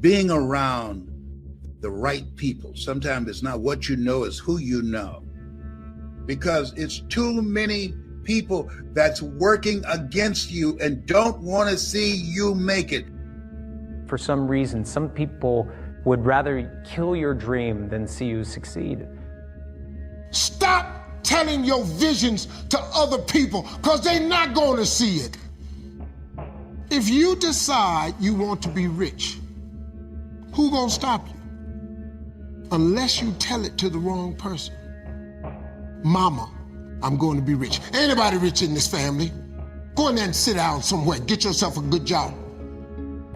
being around the right people. Sometimes it's not what you know, it's who you know. Because it's too many people that's working against you and don't want to see you make it. For some reason, some people would rather kill your dream than see you succeed. Stop telling your visions to other people, because they're not going to see it. If you decide you want to be rich, who gonna stop you? Unless you tell it to the wrong person. Mama, I'm going to be rich. Anybody rich in this family? Go in there and sit down somewhere. Get yourself a good job.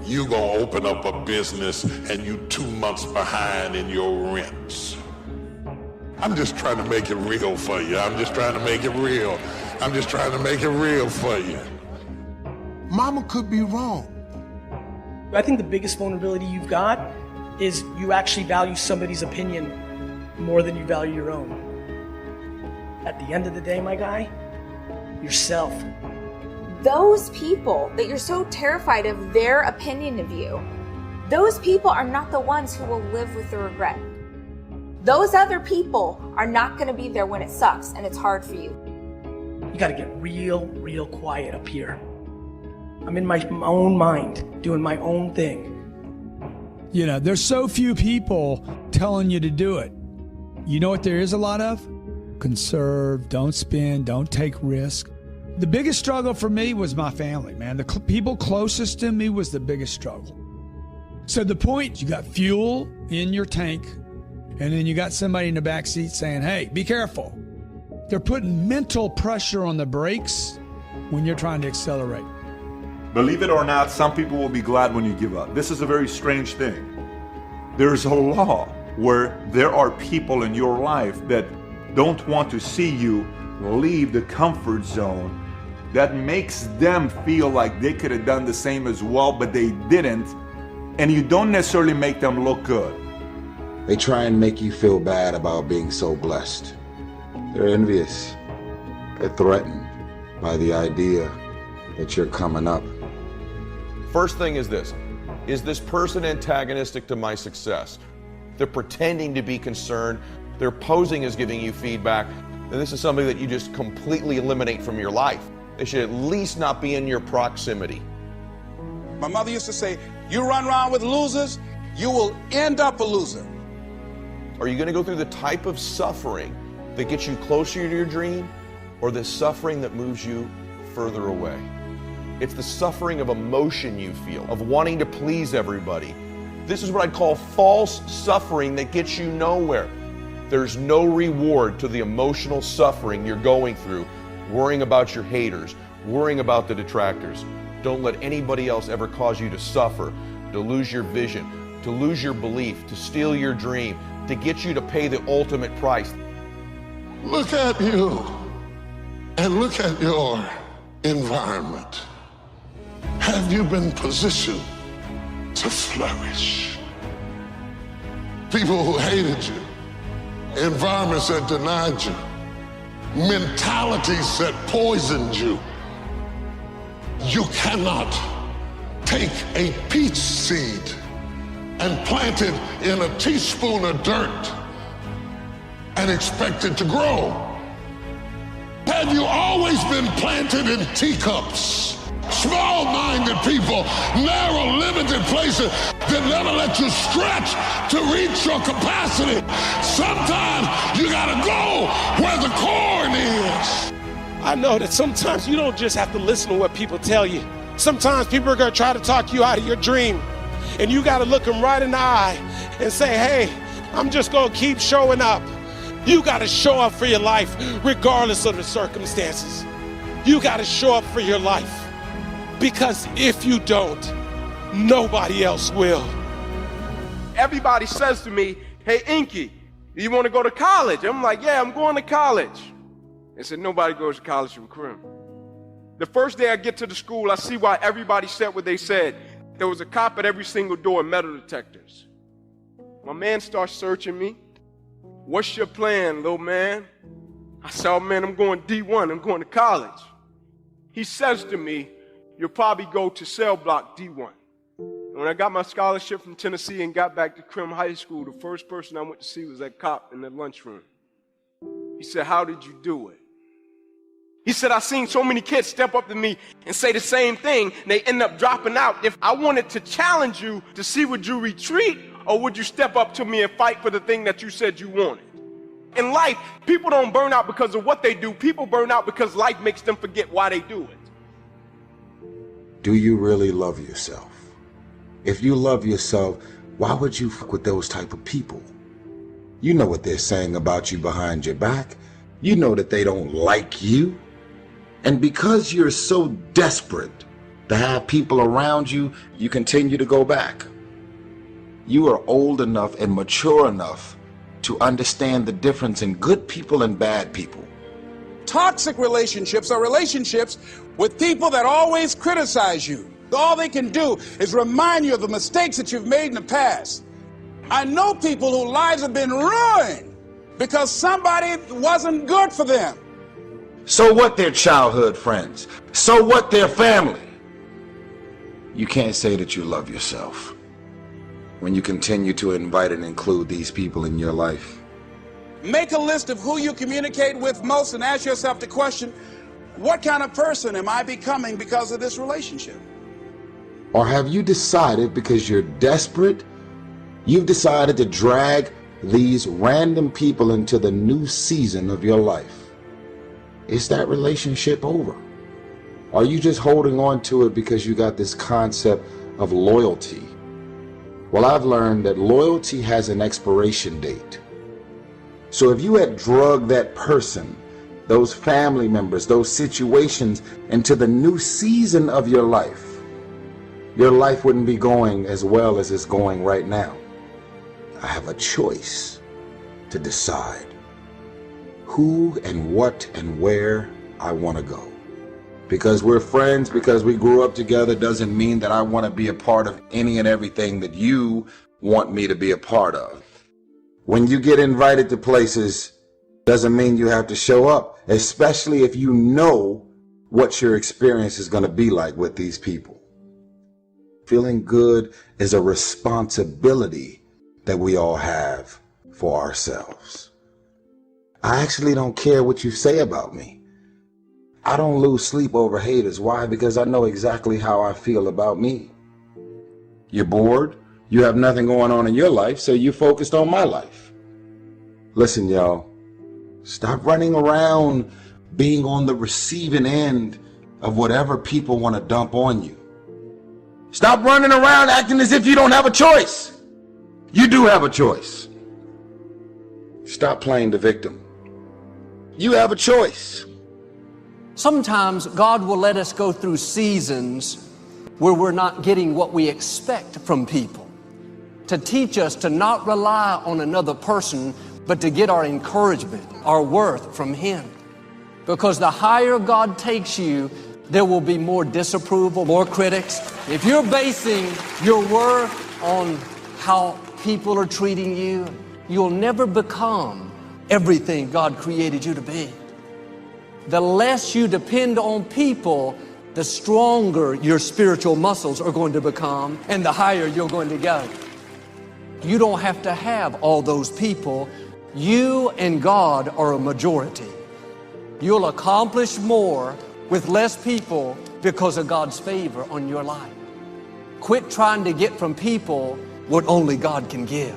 You gonna open up a business and you 2 months behind in your rents. I'm just trying to make it real for you. I'm just trying to make it real. I'm just trying to make it real for you. Mama could be wrong. I think the biggest vulnerability you've got is you actually value somebody's opinion more than you value your own. At the end of the day, my guy, yourself. Those people that you're so terrified of their opinion of you, those people are not the ones who will live with the regret. Those other people are not going to be there when it sucks and it's hard for you. You got to get real quiet up here. I'm in my own mind, doing my own thing. You know, there's so few people telling you to do it. You know what there is a lot of? Conserve, don't spend, don't take risk. The biggest struggle for me was my family, man. The people closest to me was the biggest struggle. So the point, you got fuel in your tank, and then you got somebody in the back seat saying, hey, be careful. They're putting mental pressure on the brakes when you're trying to accelerate. Believe it or not, some people will be glad when you give up. This is a very strange thing. There's a law where there are people in your life that don't want to see you leave the comfort zone. That makes them feel like they could have done the same as well, but they didn't. And you don't necessarily make them look good. They try and make you feel bad about being so blessed. They're envious. They're threatened by the idea that you're coming up. First thing is this person antagonistic to my success? They're pretending to be concerned. They're posing as giving you feedback. And this is something that you just completely eliminate from your life. They should at least not be in your proximity. My mother used to say, you run around with losers, you will end up a loser. Are you going to go through the type of suffering that gets you closer to your dream, or the suffering that moves you further away? It's the suffering of emotion you feel, of wanting to please everybody. This is what I'd call false suffering that gets you nowhere. There's no reward to the emotional suffering you're going through, worrying about your haters, worrying about the detractors. Don't let anybody else ever cause you to suffer, to lose your vision, to lose your belief, to steal your dream, to get you to pay the ultimate price. Look at you and look at your environment. Have you been positioned to flourish? People who hated you, environments that denied you, mentalities that poisoned you. You cannot take a peach seed and plant it in a teaspoon of dirt and expect it to grow. Have you always been planted in teacups? Small-minded people, narrow, limited places that never let you stretch to reach your capacity. Sometimes you gotta go where the corn is. I know that sometimes you don't just have to listen to what people tell you. Sometimes people are gonna try to talk you out of your dream, and you gotta look them right in the eye and say, hey, I'm just gonna keep showing up. You gotta show up for your life regardless of the circumstances. You gotta show up for your life. Because if you don't, nobody else will. Everybody says to me, hey, Inky, do you want to go to college? I'm like, yeah, I'm going to college. They said, nobody goes to college from Crim. The first day I get to the school, I see why everybody said what they said. There was a cop at every single door and metal detectors. My man starts searching me. What's your plan, little man? I said, oh, man, I'm going D1. I'm going to college. He says to me, you'll probably go to cell block D1. When I got my scholarship from Tennessee and got back to Crim High School, the first person I went to see was that cop in the lunchroom. He said, "How did you do it?" He said, "I seen so many kids step up to me and say the same thing, and they end up dropping out. If I wanted to challenge you to see, would you retreat or would you step up to me and fight for the thing that you said you wanted?" In life, people don't burn out because of what they do. People burn out because life makes them forget why they do it. Do you really love yourself? If you love yourself, why would you fuck with those type of people? You know what they're saying about you behind your back. You know that they don't like you. And because you're so desperate to have people around you, you continue to go back. You are old enough and mature enough to understand the difference in good people and bad people. Toxic relationships are relationships with people that always criticize you. All they can do is remind you of the mistakes that you've made in the past. I know people whose lives have been ruined because somebody wasn't good for them. So what their childhood friends? So what their family? You can't say that you love yourself when you continue to invite and include these people in your life. Make a list of who you communicate with most and ask yourself the question, what kind of person am I becoming because of this relationship? Or have you decided, because you're desperate, you've decided to drag these random people into the new season of your life? Is that relationship over? Are you just holding on to it because you got this concept of loyalty? Well, I've learned that loyalty has an expiration date. So if you had drugged that person, those family members, those situations into the new season of your life wouldn't be going as well as it's going right now. I have a choice to decide who and what and where I want to go. Because we're friends, because we grew up together, doesn't mean that I want to be a part of any and everything that you want me to be a part of. When you get invited to places, doesn't mean you have to show up, especially if you know what your experience is going to be like with these people. Feeling good is a responsibility that we all have for ourselves. I actually don't care what you say about me. I don't lose sleep over haters. Why? Because I know exactly how I feel about me. You're bored. You have nothing going on in your life, so you focused on my life. Listen, y'all. Stop running around being on the receiving end of whatever people want to dump on you. Stop running around acting as if you don't have a choice. You do have a choice. Stop playing the victim. You have a choice. Sometimes God will let us go through seasons where we're not getting what we expect from people, to teach us to not rely on another person, but to get our encouragement, our worth from Him. Because the higher God takes you, there will be more disapproval, more critics. If you're basing your worth on how people are treating you, you'll never become everything God created you to be. The less you depend on people, the stronger your spiritual muscles are going to become and the higher you're going to go. You don't have to have all those people. You and God are a majority. You'll accomplish more with less people because of God's favor on your life. Quit trying to get from people what only God can give.